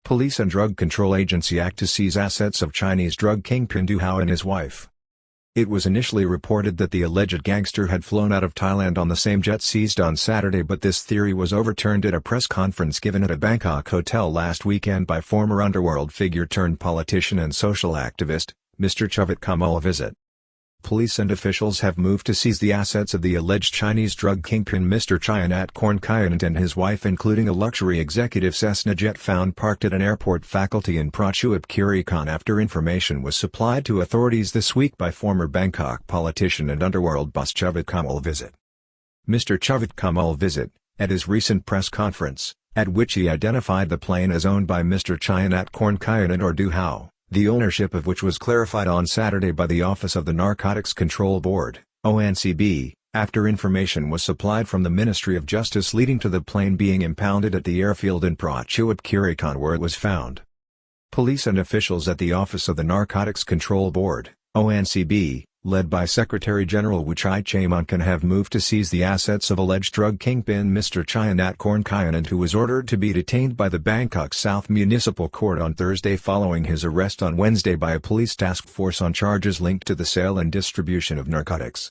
Police and Drug Control Agency act to seize assets of Chinese drug kingpin Du Hao and his wife. It was initially reported that the alleged gangster had flown out of Thailand on the same jet seized on Saturday, but this theory was overturned at a press conference given at a Bangkok hotel last weekend by former underworld figure turned politician and social activist, Mr. Chuvit Kamolvisit. Police and officials have moved to seize the assets of the alleged Chinese drug kingpin Mr. Chionat Kornkianant and his wife, including a luxury executive Cessna jet found parked at an airport faculty in Prachuap Khiri after information was supplied to authorities this week by former Bangkok politician and underworld boss Chuvit Kamolvisit. Mr. Chuvit Kamolvisit, at his recent press conference, at which he identified the plane as owned by Mr. Chionat Kornkianant or Du Hao, the ownership of which was clarified on Saturday by the Office of the Narcotics Control Board, ONCB, after information was supplied from the Ministry of Justice leading to the plane being impounded at the airfield in Prachuap Khiri where it was found. Police and officials at the Office of the Narcotics Control Board, ONCB, led by Secretary General Wichai Chaemonkan, have moved to seize the assets of alleged drug kingpin Mr. Chionat Kornkianant, who was ordered to be detained by the Bangkok South Municipal Court on Thursday following his arrest on Wednesday by a police task force on charges linked to the sale and distribution of narcotics.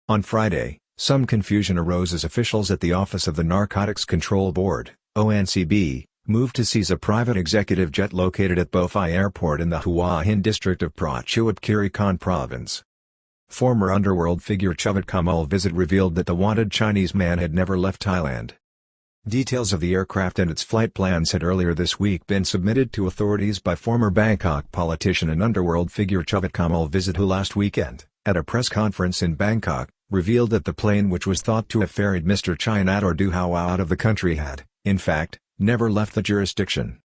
On Friday, some confusion arose as officials at the Office of the Narcotics Control Board, ONCB, moved to seize a private executive jet located at Bophi Airport in the Hua Hin district of Prachuap Khiri province. Former underworld figure Chuvit Kamolvisit revealed that the wanted Chinese man had never left Thailand. Details of the aircraft and its flight plans had earlier this week been submitted to authorities by former Bangkok politician and underworld figure Chuvit Kamolvisit, who last weekend, at a press conference in Bangkok, revealed that the plane which was thought to have ferried Mr. Chionat or Du Hao out of the country had, in fact, never left the jurisdiction.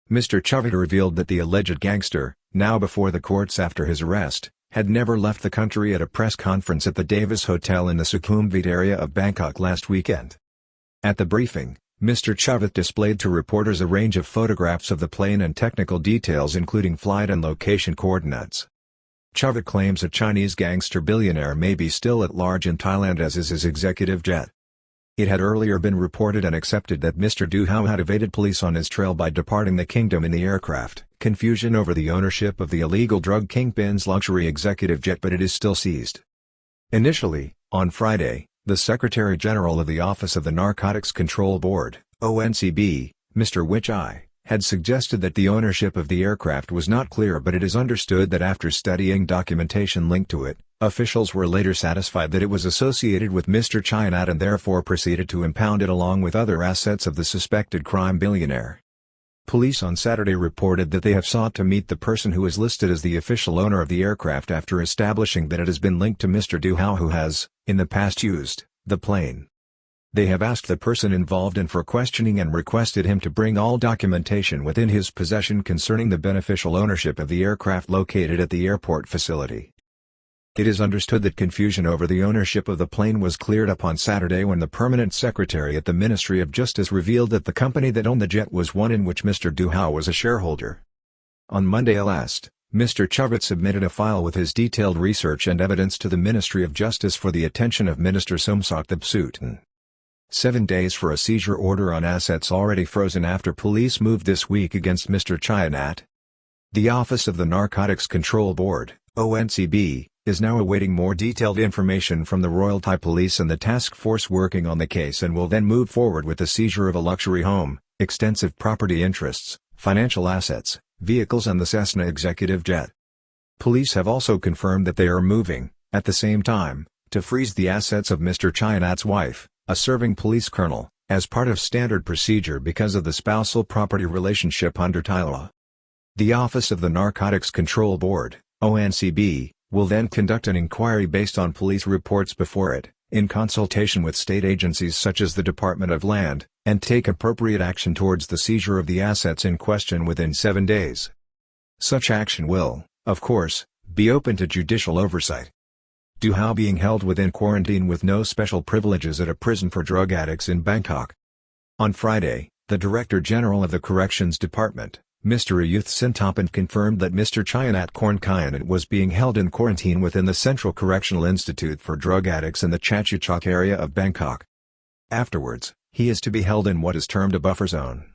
Mr. Chuvit revealed that the alleged gangster, now before the courts after his arrest, had never left the country at a press conference at the Davis Hotel in the Sukhumvit area of Bangkok last weekend. At the briefing, Mr. Chuvit displayed to reporters a range of photographs of the plane and technical details including flight and location coordinates. Chuvit claims a Chinese gangster billionaire may be still at large in Thailand, as is his executive jet. It had earlier been reported and accepted that Mr. Du Hao had evaded police on his trail by departing the kingdom in the aircraft. Confusion over the ownership of the illegal drug kingpin's luxury executive jet, but it is still seized. Initially, on Friday, the Secretary General of the Office of the Narcotics Control Board, ONCB, Mr. Wichai, had suggested that the ownership of the aircraft was not clear, but it is understood that after studying documentation linked to it, officials were later satisfied that it was associated with Mr. Chionat and therefore proceeded to impound it along with other assets of the suspected crime billionaire. Police on Saturday reported that they have sought to meet the person who is listed as the official owner of the aircraft after establishing that it has been linked to Mr. Du Hao, who has, in the past, used the plane. They have asked the person involved in for questioning and requested him to bring all documentation within his possession concerning the beneficial ownership of the aircraft located at the airport facility. It is understood that confusion over the ownership of the plane was cleared up on Saturday when the permanent secretary at the Ministry of Justice revealed that the company that owned the jet was one in which Mr. Du Hao was a shareholder. On Monday last, Mr. Chuvit submitted a file with his detailed research and evidence to the Ministry of Justice for the attention of Minister Somsak Thepsutin. 7 days for a seizure order on assets already frozen after police moved this week against Mr. Chionat. The Office of the Narcotics Control Board, ONCB, is now awaiting more detailed information from the Royal Thai Police and the task force working on the case, and will then move forward with the seizure of a luxury home, extensive property interests, financial assets, vehicles and the Cessna executive jet. Police have also confirmed that they are moving, at the same time, to freeze the assets of Mr. Chionat's wife, a serving police colonel, as part of standard procedure because of the spousal property relationship under Thai law. The Office of the Narcotics Control Board, ONCB, will then conduct an inquiry based on police reports before it, in consultation with state agencies such as the Department of Land, and take appropriate action towards the seizure of the assets in question within 7 days. Such action will, of course, be open to judicial oversight. Du Hao being held within quarantine with no special privileges at a prison for drug addicts in Bangkok. On Friday, the Director General of the Corrections Department, Mr. Ayuth Sintapan, confirmed that Mr. Chionat Kornkianant was being held in quarantine within the Central Correctional Institute for Drug Addicts in the Prachuap area of Bangkok. Afterwards, he is to be held in what is termed a buffer zone.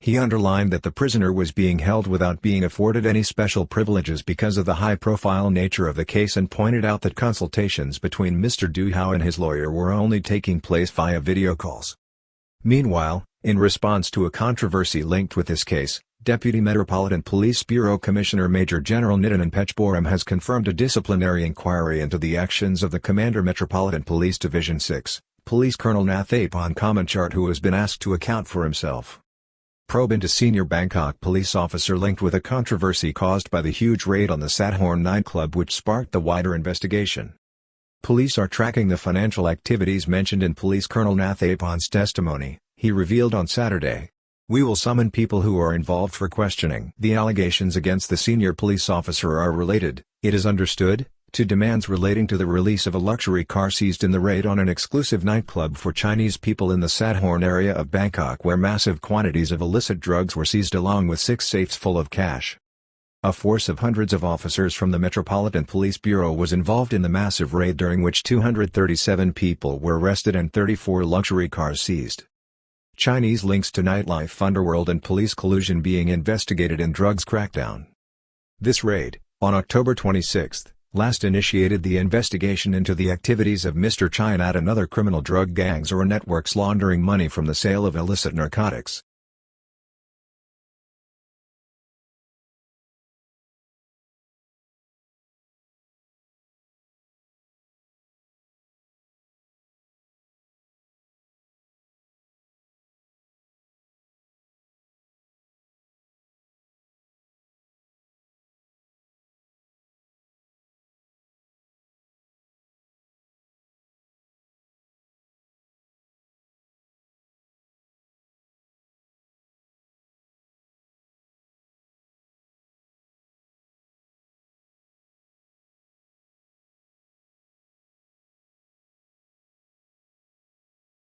He underlined that the prisoner was being held without being afforded any special privileges because of the high-profile nature of the case and pointed out that consultations between Mr. Du Hao and his lawyer were only taking place via video calls. Meanwhile, in response to a controversy linked with this case, Deputy Metropolitan Police Bureau Commissioner Major General Nitin Pechboram has confirmed a disciplinary inquiry into the actions of the Commander Metropolitan Police Division 6, Police Colonel Nathapon Kamanchart, who has been asked to account for himself. Probe into senior Bangkok police officer linked with a controversy caused by the huge raid on the Sathorn nightclub which sparked the wider investigation. Police are tracking the financial activities mentioned in Police Colonel Nathapon's testimony, he revealed on Saturday. We will summon people who are involved for questioning. The allegations against the senior police officer are related, it is understood, to demands relating to the release of a luxury car seized in the raid on an exclusive nightclub for Chinese people in the Sathorn area of Bangkok where massive quantities of illicit drugs were seized along with 6 safes full of cash. A force of hundreds of officers from the Metropolitan Police Bureau was involved in the massive raid during which 237 people were arrested and 34 luxury cars seized. Chinese links to nightlife underworld and police collusion being investigated in drugs crackdown. This raid, on October 26, last initiated the investigation into the activities of Mr. Chinat and other criminal drug gangs or networks laundering money from the sale of illicit narcotics.